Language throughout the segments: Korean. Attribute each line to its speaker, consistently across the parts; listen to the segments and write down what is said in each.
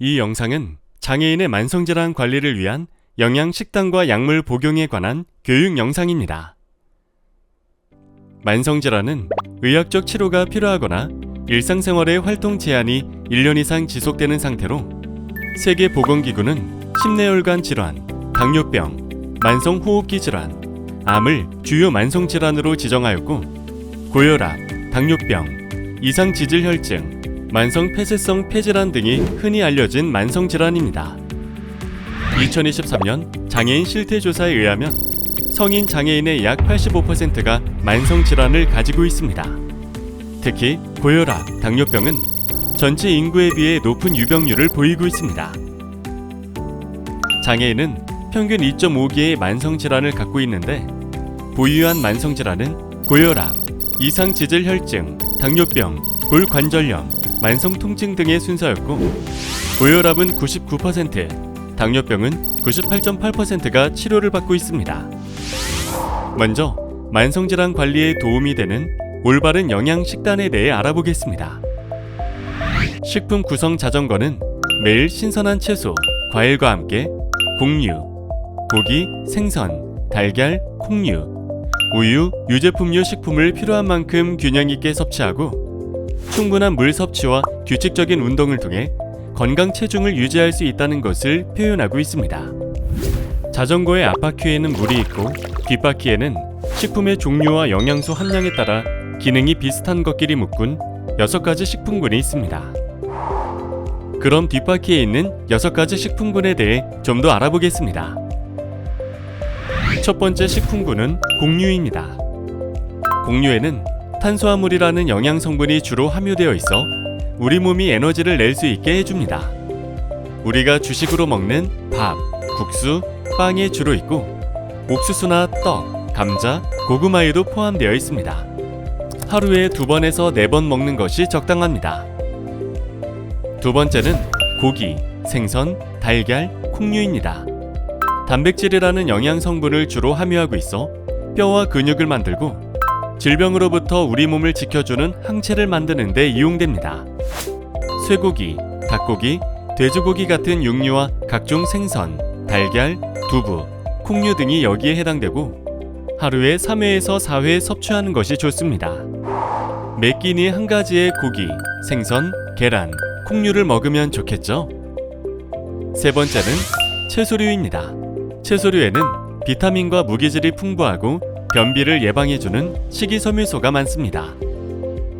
Speaker 1: 이 영상은 장애인의 만성질환 관리를 위한 영양 식단과 약물 복용에 관한 교육 영상입니다. 만성질환은 의학적 치료가 필요하거나 일상생활의 활동 제한이 1년 이상 지속되는 상태로 세계보건기구는 심내혈관 질환, 당뇨병, 만성호흡기 질환, 암을 주요 만성질환으로 지정하였고 고혈압, 당뇨병, 이상지질혈증, 만성폐쇄성 폐질환 등이 흔히 알려진 만성질환입니다. 2023년 장애인 실태조사에 의하면 성인 장애인의 약 85%가 만성질환을 가지고 있습니다. 특히 고혈압, 당뇨병은 전체 인구에 비해 높은 유병률을 보이고 있습니다. 장애인은 평균 2.5개의 만성질환을 갖고 있는데 보유한 만성질환은 고혈압, 이상지질혈증, 당뇨병, 골관절염, 만성통증 등의 순서였고 고혈압은 99%, 당뇨병은 98.8%가 치료를 받고 있습니다. 먼저 만성질환 관리에 도움이 되는 올바른 영양 식단에 대해 알아보겠습니다. 식품 구성 자전거는 매일 신선한 채소, 과일과 함께 곡류, 고기, 생선, 달걀, 콩류, 우유, 유제품류 식품을 필요한 만큼 균형 있게 섭취하고 충분한 물 섭취와 규칙적인 운동을 통해 건강 체중을 유지할 수 있다는 것을 표현하고 있습니다. 자전거의 앞바퀴에는 물이 있고 뒷바퀴에는 식품의 종류와 영양소 함량에 따라 기능이 비슷한 것끼리 묶은 6가지 식품군이 있습니다. 그럼 뒷바퀴에 있는 6가지 식품군에 대해 좀 더 알아보겠습니다. 첫 번째 식품군은 곡류입니다. 곡류에는 탄수화물이라는 영양 성분이 주로 함유되어 있어 우리 몸이 에너지를 낼 수 있게 해줍니다. 우리가 주식으로 먹는 밥, 국수, 빵에 주로 있고 옥수수나 떡, 감자, 고구마에도 포함되어 있습니다. 하루에 2번에서 4번 먹는 것이 적당합니다. 두 번째는 고기, 생선, 달걀, 콩류입니다. 단백질이라는 영양 성분을 주로 함유하고 있어 뼈와 근육을 만들고 질병으로부터 우리 몸을 지켜주는 항체를 만드는 데 이용됩니다. 쇠고기, 닭고기, 돼지고기 같은 육류와 각종 생선, 달걀, 두부, 콩류 등이 여기에 해당되고 하루에 3회에서 4회 섭취하는 것이 좋습니다. 매 끼니 한 가지의 고기, 생선, 계란, 콩류를 먹으면 좋겠죠? 세 번째는 채소류입니다. 채소류에는 비타민과 무기질이 풍부하고 변비를 예방해주는 식이섬유소가 많습니다.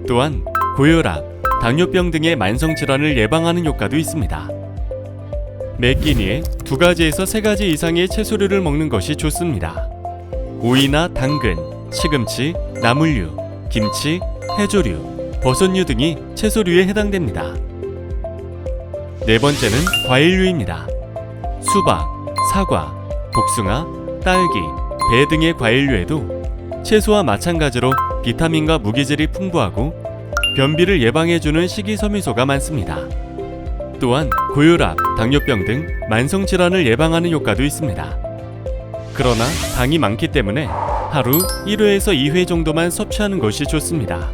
Speaker 1: 또한 고혈압, 당뇨병 등의 만성질환을 예방하는 효과도 있습니다. 매 끼니에 2가지에서 3가지 이상의 채소류를 먹는 것이 좋습니다. 오이나 당근, 시금치, 나물류, 김치, 해조류, 버섯류 등이 채소류에 해당됩니다. 네 번째는 과일류입니다. 수박, 사과, 복숭아, 딸기, 배 등의 과일류에도 채소와 마찬가지로 비타민과 무기질이 풍부하고 변비를 예방해주는 식이섬유소가 많습니다. 또한 고혈압, 당뇨병 등 만성질환을 예방하는 효과도 있습니다. 그러나 당이 많기 때문에 하루 1회에서 2회 정도만 섭취하는 것이 좋습니다.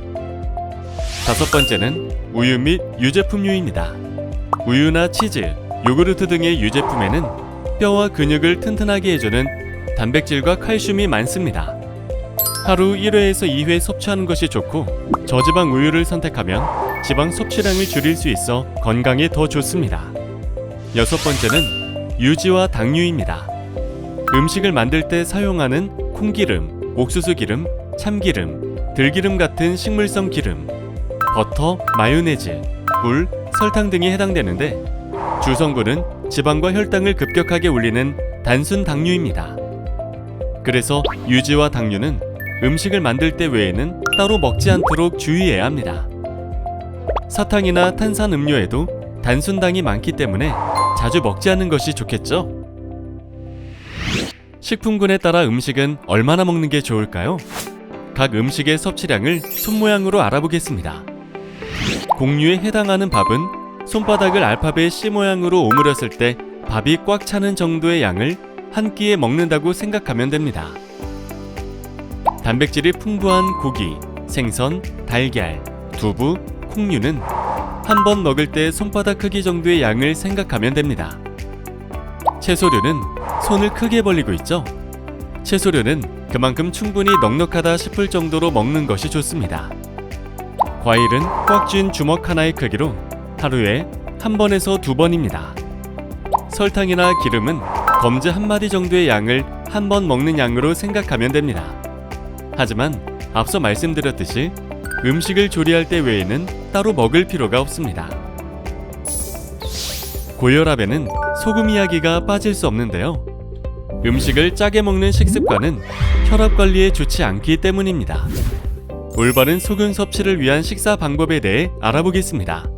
Speaker 1: 다섯 번째는 우유 및 유제품류입니다. 우유나 치즈, 요구르트 등의 유제품에는 뼈와 근육을 튼튼하게 해주는 단백질과 칼슘이 많습니다. 하루 1회에서 2회 섭취하는 것이 좋고 저지방 우유를 선택하면 지방 섭취량을 줄일 수 있어 건강에 더 좋습니다. 여섯 번째는 유지와 당류입니다. 음식을 만들 때 사용하는 콩기름, 옥수수기름, 참기름, 들기름 같은 식물성 기름, 버터, 마요네즈, 꿀, 설탕 등이 해당되는데 주성분은 지방과 혈당을 급격하게 올리는 단순 당류입니다. 그래서 유지와 당류는 음식을 만들 때 외에는 따로 먹지 않도록 주의해야 합니다. 사탕이나 탄산 음료에도 단순당이 많기 때문에 자주 먹지 않는 것이 좋겠죠? 식품군에 따라 음식은 얼마나 먹는 게 좋을까요? 각 음식의 섭취량을 손모양으로 알아보겠습니다. 곡류에 해당하는 밥은 손바닥을 알파벳 C 모양으로 오므렸을 때 밥이 꽉 차는 정도의 양을 한 끼에 먹는다고 생각하면 됩니다. 단백질이 풍부한 고기, 생선, 달걀, 두부, 콩류는 한 번 먹을 때 손바닥 크기 정도의 양을 생각하면 됩니다. 채소류는 손을 크게 벌리고 있죠? 채소류는 그만큼 충분히 넉넉하다 싶을 정도로 먹는 것이 좋습니다. 과일은 꽉 쥔 주먹 하나의 크기로 하루에 1번에서 2번입니다. 설탕이나 기름은 검지 1마디 정도의 양을 한 번 먹는 양으로 생각하면 됩니다. 하지만 앞서 말씀드렸듯이 음식을 조리할 때 외에는 따로 먹을 필요가 없습니다. 고혈압에는 소금 이야기가 빠질 수 없는데요. 음식을 짜게 먹는 식습관은 혈압 관리에 좋지 않기 때문입니다. 올바른 소금 섭취를 위한 식사 방법에 대해 알아보겠습니다.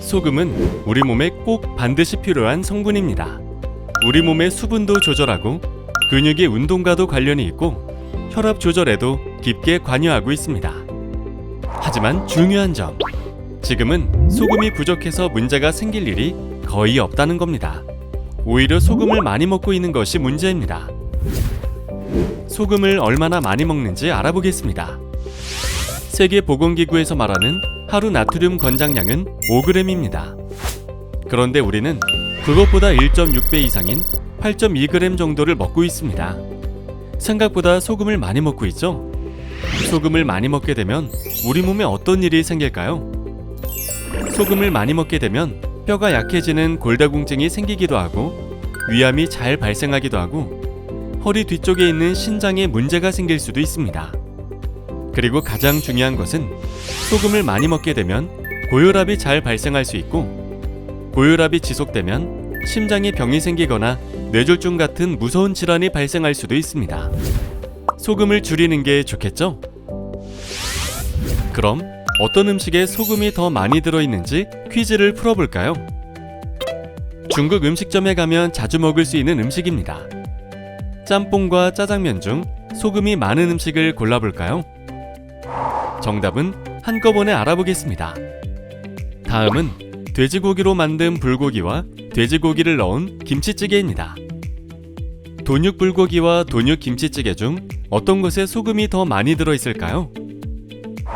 Speaker 1: 소금은 우리 몸에 꼭 반드시 필요한 성분입니다. 우리 몸의 수분도 조절하고 근육의 운동과도 관련이 있고 혈압 조절에도 깊게 관여하고 있습니다. 하지만 중요한 점, 지금은 소금이 부족해서 문제가 생길 일이 거의 없다는 겁니다. 오히려 소금을 많이 먹고 있는 것이 문제입니다. 소금을 얼마나 많이 먹는지 알아보겠습니다. 세계보건기구에서 말하는 하루 나트륨 권장량은 5g입니다. 그런데 우리는 그것보다 1.6배 이상인 8.2g 정도를 먹고 있습니다. 생각보다 소금을 많이 먹고 있죠? 소금을 많이 먹게 되면 우리 몸에 어떤 일이 생길까요? 소금을 많이 먹게 되면 뼈가 약해지는 골다공증이 생기기도 하고 위암이 잘 발생하기도 하고 허리 뒤쪽에 있는 신장에 문제가 생길 수도 있습니다. 그리고 가장 중요한 것은 소금을 많이 먹게 되면 고혈압이 잘 발생할 수 있고 고혈압이 지속되면 심장에 병이 생기거나 뇌졸중 같은 무서운 질환이 발생할 수도 있습니다. 소금을 줄이는 게 좋겠죠? 그럼 어떤 음식에 소금이 더 많이 들어있는지 퀴즈를 풀어볼까요? 중국 음식점에 가면 자주 먹을 수 있는 음식입니다. 짬뽕과 짜장면 중 소금이 많은 음식을 골라볼까요? 정답은 한꺼번에 알아보겠습니다. 다음은 돼지고기로 만든 불고기와 돼지고기를 넣은 김치찌개입니다. 돈육불고기와 돈육김치찌개 중 어떤 것에 소금이 더 많이 들어있을까요?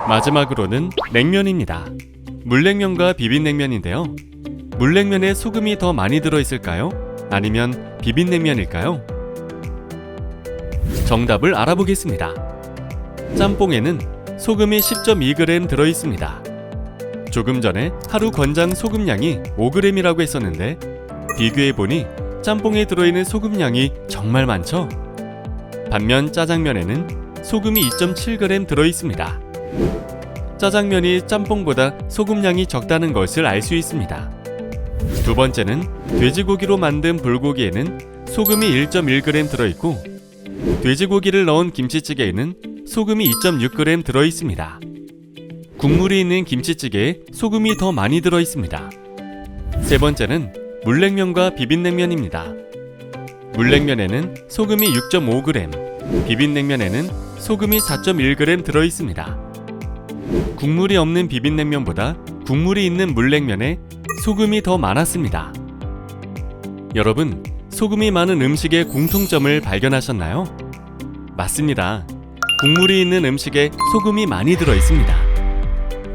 Speaker 1: 마지막으로는 냉면입니다. 물냉면과 비빔냉면인데요. 물냉면에 소금이 더 많이 들어있을까요? 아니면 비빔냉면일까요? 정답을 알아보겠습니다. 짬뽕에는 소금이 10.2g 들어있습니다. 조금 전에 하루 권장 소금량이 5g이라고 했었는데 비교해보니 짬뽕에 들어있는 소금량이 정말 많죠? 반면 짜장면에는 소금이 2.7g 들어있습니다. 짜장면이 짬뽕보다 소금량이 적다는 것을 알 수 있습니다. 두 번째는 돼지고기로 만든 불고기에는 소금이 1.1g 들어있고 돼지고기를 넣은 김치찌개에는 소금이 2.6g 들어있습니다. 국물이 있는 김치찌개에 소금이 더 많이 들어있습니다. 세 번째는 물냉면과 비빔냉면입니다. 물냉면에는 소금이 6.5g, 비빔냉면에는 소금이 4.1g 들어있습니다. 국물이 없는 비빔냉면보다 국물이 있는 물냉면에 소금이 더 많았습니다. 여러분, 소금이 많은 음식의 공통점을 발견하셨나요? 맞습니다. 국물이 있는 음식에 소금이 많이 들어있습니다.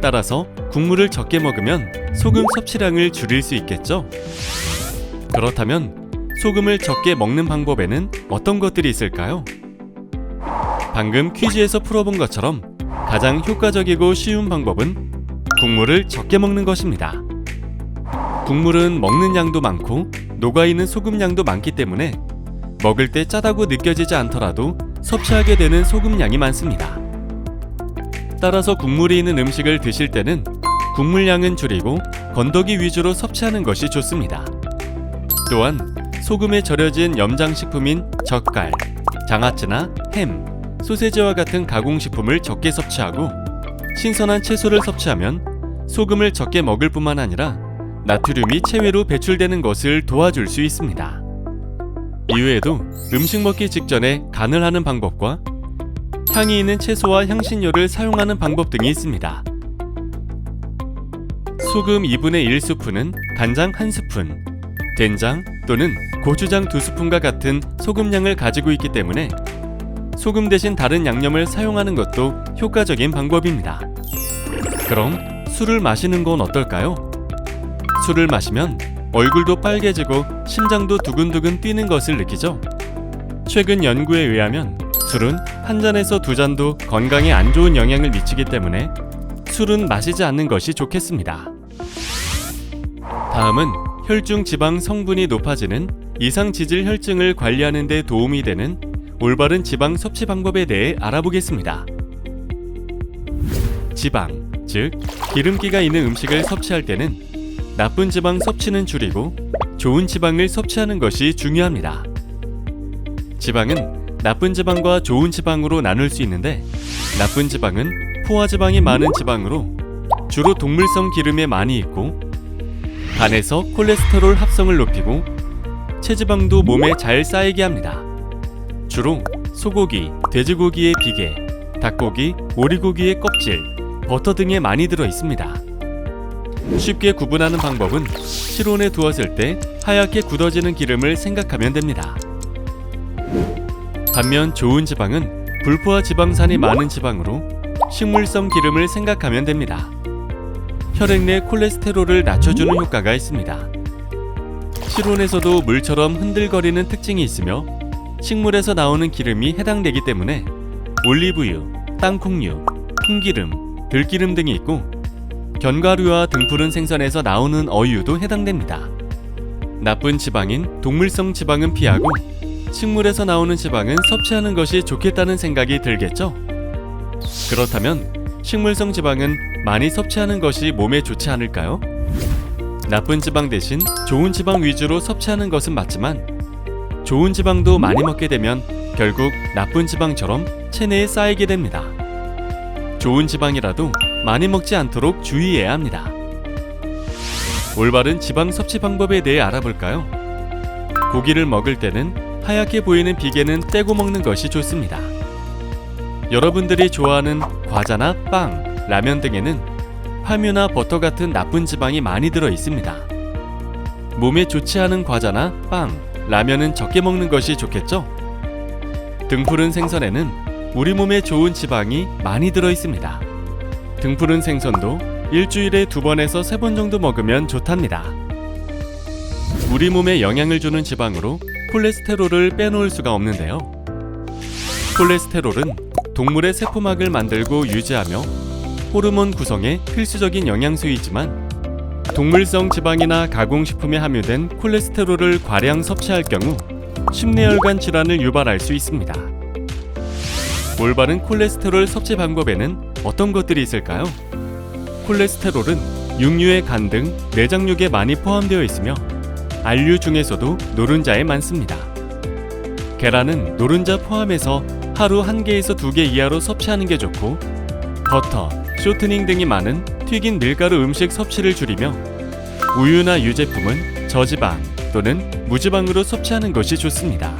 Speaker 1: 따라서 국물을 적게 먹으면 소금 섭취량을 줄일 수 있겠죠? 그렇다면 소금을 적게 먹는 방법에는 어떤 것들이 있을까요? 방금 퀴즈에서 풀어본 것처럼 가장 효과적이고 쉬운 방법은 국물을 적게 먹는 것입니다. 국물은 먹는 양도 많고 녹아있는 소금 양도 많기 때문에 먹을 때 짜다고 느껴지지 않더라도 섭취하게 되는 소금 양이 많습니다. 따라서 국물이 있는 음식을 드실 때는 국물량은 줄이고 건더기 위주로 섭취하는 것이 좋습니다. 또한 소금에 절여진 염장식품인 젓갈, 장아찌나 햄, 소세지와 같은 가공식품을 적게 섭취하고 신선한 채소를 섭취하면 소금을 적게 먹을 뿐만 아니라 나트륨이 체외로 배출되는 것을 도와줄 수 있습니다. 이외에도 음식 먹기 직전에 간을 하는 방법과 향이 있는 채소와 향신료를 사용하는 방법 등이 있습니다. 소금 2분의 1스푼은 간장 1스푼, 된장 또는 고추장 2스푼과 같은 소금량을 가지고 있기 때문에 소금 대신 다른 양념을 사용하는 것도 효과적인 방법입니다. 그럼 술을 마시는 건 어떨까요? 술을 마시면 얼굴도 빨개지고 심장도 두근두근 뛰는 것을 느끼죠? 최근 연구에 의하면 술은 한 잔에서 두 잔도 건강에 안 좋은 영향을 미치기 때문에 술은 마시지 않는 것이 좋겠습니다. 다음은 혈중 지방 성분이 높아지는 이상지질 혈증을 관리하는 데 도움이 되는 올바른 지방 섭취 방법에 대해 알아보겠습니다. 지방, 즉 기름기가 있는 음식을 섭취할 때는 나쁜 지방 섭취는 줄이고 좋은 지방을 섭취하는 것이 중요합니다. 지방은 나쁜 지방과 좋은 지방으로 나눌 수 있는데, 나쁜 지방은 포화지방이 많은 지방으로 주로 동물성 기름에 많이 있고 간에서 콜레스테롤 합성을 높이고 체지방도 몸에 잘 쌓이게 합니다. 주로 소고기, 돼지고기의 비계, 닭고기, 오리고기의 껍질, 버터 등에 많이 들어 있습니다. 쉽게 구분하는 방법은 실온에 두었을 때 하얗게 굳어지는 기름을 생각하면 됩니다. 반면 좋은 지방은 불포화 지방산이 많은 지방으로 식물성 기름을 생각하면 됩니다. 혈액 내 콜레스테롤을 낮춰주는 효과가 있습니다. 실온에서도 물처럼 흔들거리는 특징이 있으며 식물에서 나오는 기름이 해당되기 때문에 올리브유, 땅콩류, 콩기름, 들기름 등이 있고 견과류와 등푸른 생선에서 나오는 어유도 해당됩니다. 나쁜 지방인 동물성 지방은 피하고 식물에서 나오는 지방은 섭취하는 것이 좋겠다는 생각이 들겠죠? 그렇다면 식물성 지방은 많이 섭취하는 것이 몸에 좋지 않을까요? 나쁜 지방 대신 좋은 지방 위주로 섭취하는 것은 맞지만 좋은 지방도 많이 먹게 되면 결국 나쁜 지방처럼 체내에 쌓이게 됩니다. 좋은 지방이라도 많이 먹지 않도록 주의해야 합니다. 올바른 지방 섭취 방법에 대해 알아볼까요? 고기를 먹을 때는 하얗게 보이는 비계는 떼고 먹는 것이 좋습니다. 여러분들이 좋아하는 과자나 빵, 라면 등에는 함유나 버터 같은 나쁜 지방이 많이 들어 있습니다. 몸에 좋지 않은 과자나 빵, 라면은 적게 먹는 것이 좋겠죠? 등푸른 생선에는 우리 몸에 좋은 지방이 많이 들어 있습니다. 등푸른 생선도 일주일에 2번에서 3번 정도 먹으면 좋답니다. 우리 몸에 영향을 주는 지방으로 콜레스테롤을 빼놓을 수가 없는데요. 콜레스테롤은 동물의 세포막을 만들고 유지하며 호르몬 구성에 필수적인 영양소이지만 동물성 지방이나 가공식품에 함유된 콜레스테롤을 과량 섭취할 경우 심내혈관 질환을 유발할 수 있습니다. 올바른 콜레스테롤 섭취 방법에는 어떤 것들이 있을까요? 콜레스테롤은 육류의 간 등 내장육에 많이 포함되어 있으며 알류 중에서도 노른자에 많습니다. 계란은 노른자 포함해서 하루 1개에서 2개 이하로 섭취하는 게 좋고, 버터, 쇼트닝 등이 많은 튀긴 밀가루 음식 섭취를 줄이며 우유나 유제품은 저지방 또는 무지방으로 섭취하는 것이 좋습니다.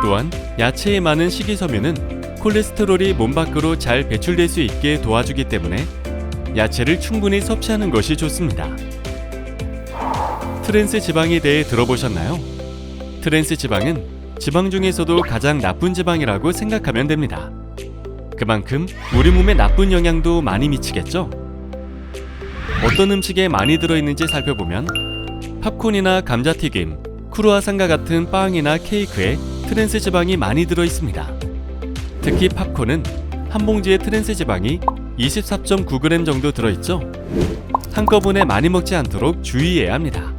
Speaker 1: 또한 야채에 많은 식이섬유는 콜레스테롤이 몸 밖으로 잘 배출될 수 있게 도와주기 때문에 야채를 충분히 섭취하는 것이 좋습니다. 트랜스 지방에 대해 들어보셨나요? 트랜스 지방은 지방 중에서도 가장 나쁜 지방이라고 생각하면 됩니다. 그만큼 우리 몸에 나쁜 영향도 많이 미치겠죠? 어떤 음식에 많이 들어있는지 살펴보면 팝콘이나 감자튀김, 크루아상과 같은 빵이나 케이크에 트랜스 지방이 많이 들어있습니다. 특히 팝콘은 한 봉지에 트랜스 지방이 24.9g 정도 들어있죠? 한꺼번에 많이 먹지 않도록 주의해야 합니다.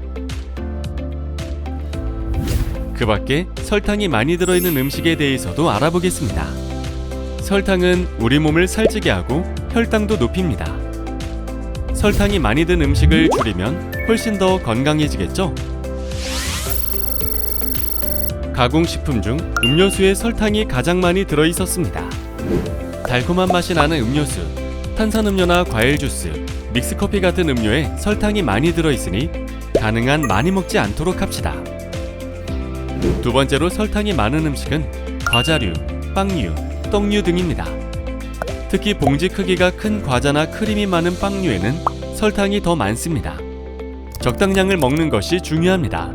Speaker 1: 그 밖에 설탕이 많이 들어있는 음식에 대해서도 알아보겠습니다. 설탕은 우리 몸을 살찌게 하고 혈당도 높입니다. 설탕이 많이 든 음식을 줄이면 훨씬 더 건강해지겠죠? 가공식품 중 음료수에 설탕이 가장 많이 들어있었습니다. 달콤한 맛이 나는 음료수, 탄산음료나 과일 주스, 믹스커피 같은 음료에 설탕이 많이 들어있으니 가능한 많이 먹지 않도록 합시다. 두 번째로 설탕이 많은 음식은 과자류, 빵류, 떡류 등입니다. 특히 봉지 크기가 큰 과자나 크림이 많은 빵류에는 설탕이 더 많습니다. 적당량을 먹는 것이 중요합니다.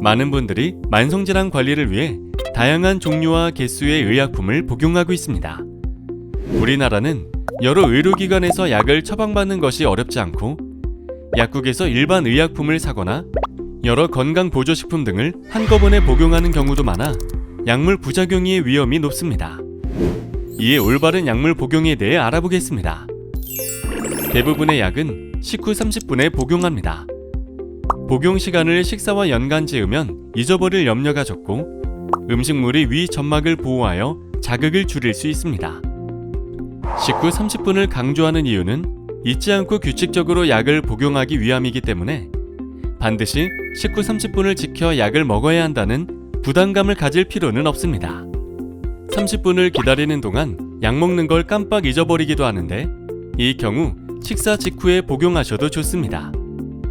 Speaker 1: 많은 분들이 만성질환 관리를 위해 다양한 종류와 개수의 의약품을 복용하고 있습니다. 우리나라는 여러 의료기관에서 약을 처방받는 것이 어렵지 않고 약국에서 일반 의약품을 사거나 여러 건강보조식품 등을 한꺼번에 복용하는 경우도 많아 약물 부작용의 위험이 높습니다. 이에 올바른 약물 복용에 대해 알아보겠습니다. 대부분의 약은 식후 30분에 복용합니다. 복용 시간을 식사와 연관 지으면 잊어버릴 염려가 적고 음식물이 위 점막을 보호하여 자극을 줄일 수 있습니다. 식후 30분을 강조하는 이유는 잊지 않고 규칙적으로 약을 복용하기 위함이기 때문에 반드시 식후 30분을 지켜 약을 먹어야 한다는 부담감을 가질 필요는 없습니다. 30분을 기다리는 동안 약 먹는 걸 깜빡 잊어버리기도 하는데 이 경우 식사 직후에 복용하셔도 좋습니다.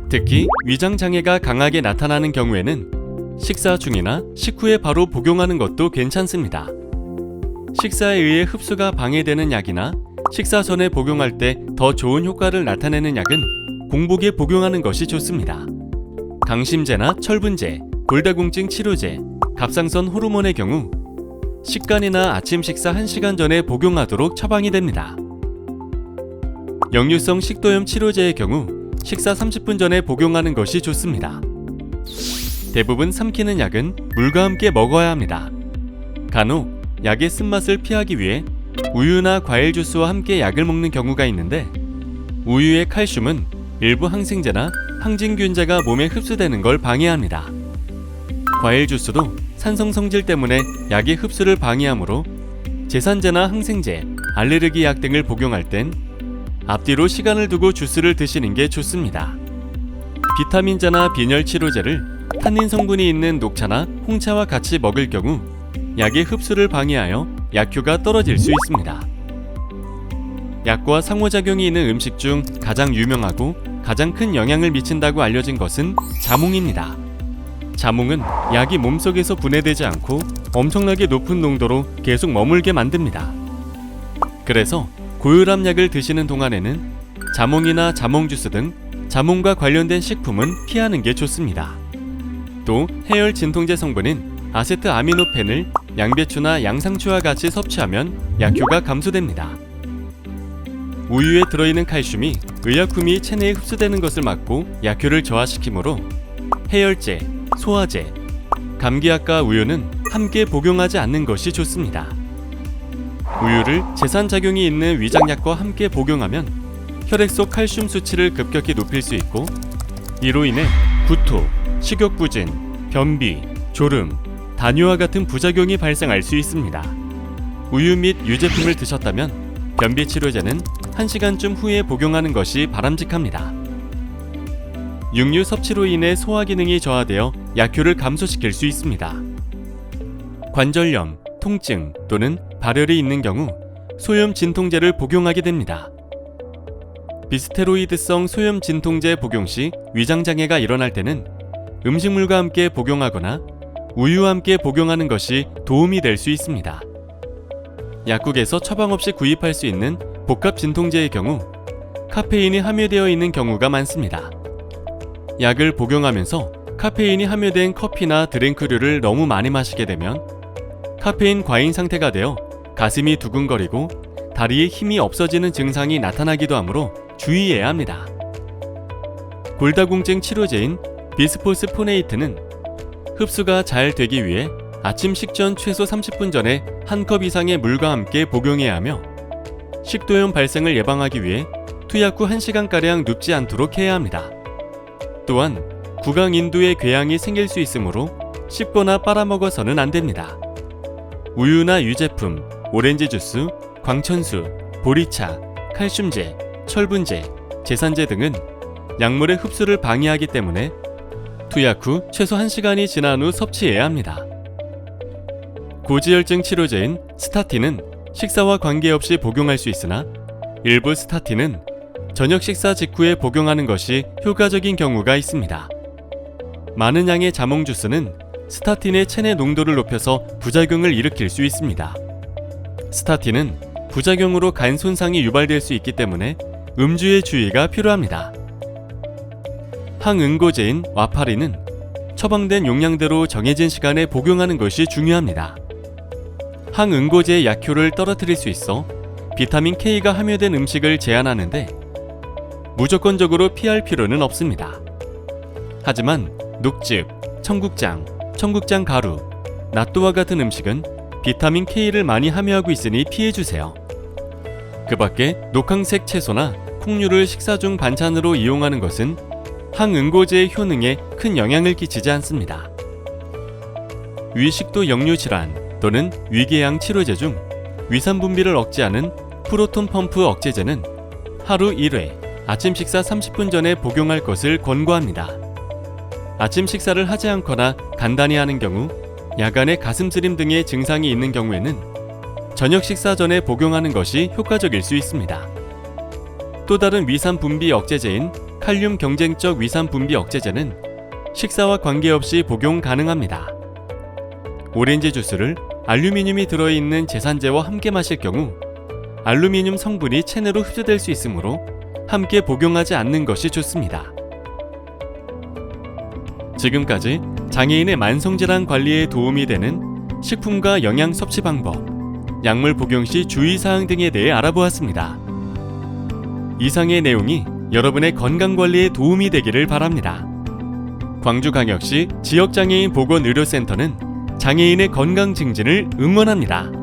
Speaker 1: 특히 위장 장애가 강하게 나타나는 경우에는 식사 중이나 식후에 바로 복용하는 것도 괜찮습니다. 식사에 의해 흡수가 방해되는 약이나 식사 전에 복용할 때 더 좋은 효과를 나타내는 약은 공복에 복용하는 것이 좋습니다. 강심제나 철분제, 골다공증 치료제, 갑상선 호르몬의 경우 식간이나 아침 식사 1시간 전에 복용하도록 처방이 됩니다. 역류성 식도염 치료제의 경우 식사 30분 전에 복용하는 것이 좋습니다. 대부분 삼키는 약은 물과 함께 먹어야 합니다. 간혹 약의 쓴맛을 피하기 위해 우유나 과일 주스와 함께 약을 먹는 경우가 있는데 우유의 칼슘은 일부 항생제나 항진균제가 몸에 흡수되는 걸 방해합니다. 과일 주스도 산성 성질 때문에 약의 흡수를 방해하므로 제산제나 항생제, 알레르기 약 등을 복용할 땐 앞뒤로 시간을 두고 주스를 드시는 게 좋습니다. 비타민제나 빈혈 치료제를 탄닌 성분이 있는 녹차나 홍차와 같이 먹을 경우 약의 흡수를 방해하여 약효가 떨어질 수 있습니다. 약과 상호작용이 있는 음식 중 가장 유명하고 가장 큰 영향을 미친다고 알려진 것은 자몽입니다. 자몽은 약이 몸속에서 분해되지 않고 엄청나게 높은 농도로 계속 머물게 만듭니다. 그래서 고혈압 약을 드시는 동안에는 자몽이나 자몽 주스 등 자몽과 관련된 식품은 피하는 게 좋습니다. 또 해열 진통제 성분인 아세트아미노펜을 양배추나 양상추와 같이 섭취하면 약효가 감소됩니다. 우유에 들어있는 칼슘이 의약품이 체내에 흡수되는 것을 막고 약효를 저하시키므로 해열제, 소화제, 감기약과 우유는 함께 복용하지 않는 것이 좋습니다. 우유를 제산작용이 있는 위장약과 함께 복용하면 혈액 속 칼슘 수치를 급격히 높일 수 있고 이로 인해 구토, 식욕부진, 변비, 졸음, 다뇨와 같은 부작용이 발생할 수 있습니다. 우유 및 유제품을 드셨다면 변비 치료제는 1시간쯤 후에 복용하는 것이 바람직합니다. 육류 섭취로 인해 소화 기능이 저하되어 약효를 감소시킬 수 있습니다. 관절염, 통증 또는 발열이 있는 경우 소염 진통제를 복용하게 됩니다. 비스테로이드성 소염 진통제 복용 시 위장 장애가 일어날 때는 음식물과 함께 복용하거나 우유와 함께 복용하는 것이 도움이 될 수 있습니다. 약국에서 처방 없이 구입할 수 있는 복합 진통제의 경우 카페인이 함유되어 있는 경우가 많습니다. 약을 복용하면서 카페인이 함유된 커피나 드링크류를 너무 많이 마시게 되면 카페인 과잉 상태가 되어 가슴이 두근거리고 다리에 힘이 없어지는 증상이 나타나기도 하므로 주의해야 합니다. 골다공증 치료제인 비스포스포네이트는 흡수가 잘 되기 위해 아침 식전 최소 30분 전에 한 컵 이상의 물과 함께 복용해야 하며 식도염 발생을 예방하기 위해 투약 후 1시간가량 눕지 않도록 해야 합니다. 또한 구강 인두에 궤양이 생길 수 있으므로 씹거나 빨아먹어서는 안 됩니다. 우유나 유제품, 오렌지 주스, 광천수, 보리차, 칼슘제, 철분제, 제산제 등은 약물의 흡수를 방해하기 때문에 투약 후 최소 1시간이 지난 후 섭취해야 합니다. 고지혈증 치료제인 스타틴은 식사와 관계없이 복용할 수 있으나 일부 스타틴은 저녁 식사 직후에 복용하는 것이 효과적인 경우가 있습니다. 많은 양의 자몽 주스는 스타틴의 체내 농도를 높여서 부작용을 일으킬 수 있습니다. 스타틴은 부작용으로 간 손상이 유발될 수 있기 때문에 음주에 주의가 필요합니다. 항응고제인 와파린은 처방된 용량대로 정해진 시간에 복용하는 것이 중요합니다. 항응고제의 약효를 떨어뜨릴 수 있어 비타민 K가 함유된 음식을 제한하는데 무조건적으로 피할 필요는 없습니다. 하지만 녹즙, 청국장, 청국장 가루, 낫또와 같은 음식은 비타민 K를 많이 함유하고 있으니 피해주세요. 그 밖에 녹황색 채소나 콩류를 식사 중 반찬으로 이용하는 것은 항응고제의 효능에 큰 영향을 끼치지 않습니다. 위식도 역류 질환 또는 위궤양 치료제 중 위산 분비를 억제하는 프로톤 펌프 억제제는 하루 1회 아침 식사 30분 전에 복용할 것을 권고합니다. 아침 식사를 하지 않거나 간단히 하는 경우, 야간에 가슴쓰림 등의 증상이 있는 경우에는 저녁 식사 전에 복용하는 것이 효과적일 수 있습니다. 또 다른 위산 분비 억제제인 칼륨 경쟁적 위산 분비 억제제는 식사와 관계없이 복용 가능합니다. 오렌지 주스를 알루미늄이 들어있는 제산제와 함께 마실 경우 알루미늄 성분이 체내로 흡수될 수 있으므로 함께 복용하지 않는 것이 좋습니다. 지금까지 장애인의 만성질환 관리에 도움이 되는 식품과 영양 섭취 방법, 약물 복용 시 주의사항 등에 대해 알아보았습니다. 이상의 내용이 여러분의 건강관리에 도움이 되기를 바랍니다. 광주광역시 지역장애인 보건의료센터는 장애인의 건강 증진을 응원합니다.